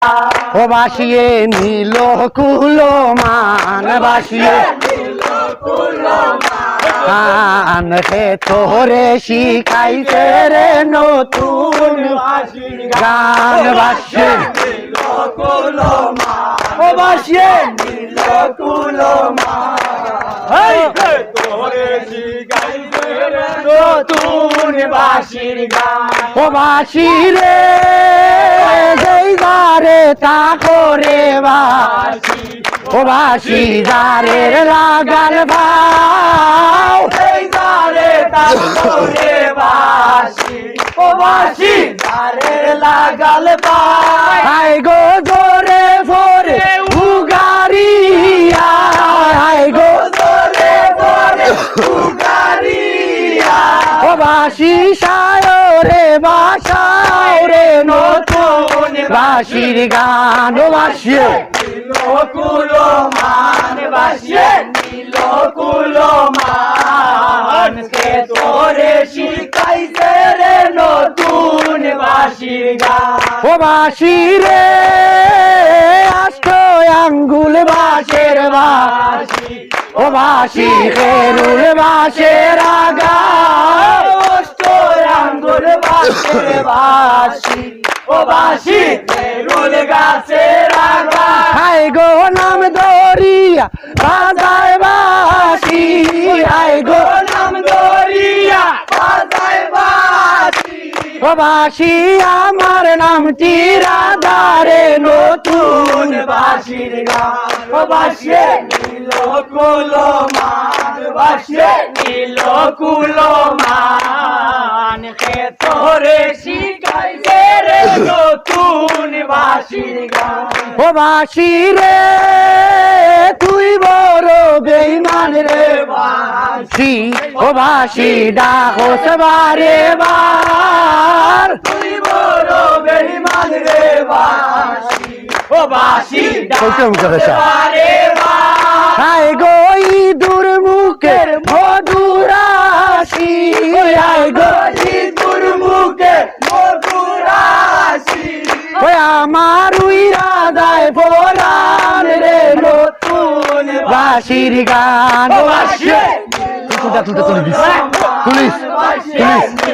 ও বাসিয়ে নীল কুলমান বাসিয়ে গান হে তোরে শিখাইছে রে নতুন গান বাসিয়ে ও বাসিয়ে নীল কুলমান তোরে শিখাইছে রে নতুন বাসির গান ও বাসি রে রে তা করে বাসি ও বাসি যারের লাগাল ভাও রে তা করে বাসি ও বাসি যারের লাগাল ভাই গো জোরে ফোরে উগারিয়া গো জোরে ফোরে উগারিয়া ও বাসি সায়রে বাসাও রে নতুন বাসির গান বাসিয়ে নীল কুলমান বাসিয়ে নীল কুলমান কে তোরে শিখাইছে রে নতুন বাসির গান ও বাসি রে আষ্ট আঙ্গুল বাসের বাসি ও বাসি খেরুল বাসের আগা অষ্ট আঙ্গুল বাসের বাসি ও বাসি খেরুল গাছের আগা হাই গো নাম দরিয়া বাজায় বাসি হাই গো নাম দরিয়া বাজায় বাসি ও বাসি আমার নামটি রাধারে নতুন বাসির গান ও বাসিয়ে নীল কুলমান বাসিয়ে নীল কুলমান কে তোরে শিখাইছে রে নতুন বাসির গান ও বাসি রে তুই বড় বেঈমান রে বাসি ও বাসি ডাকস বারে বার তুই বড় বেঈমান রে বাসি ও বাসি ডাকস বারে বার হায় গো ইঁদুর মুখের মধুরাশি হায় গো ইঁদুর মুখের মধুরাশি ওই আমার উইরা দায় পরাণ রে নতুন বাসির গান বাসিয়ে তুলিস তুলিস তুলিস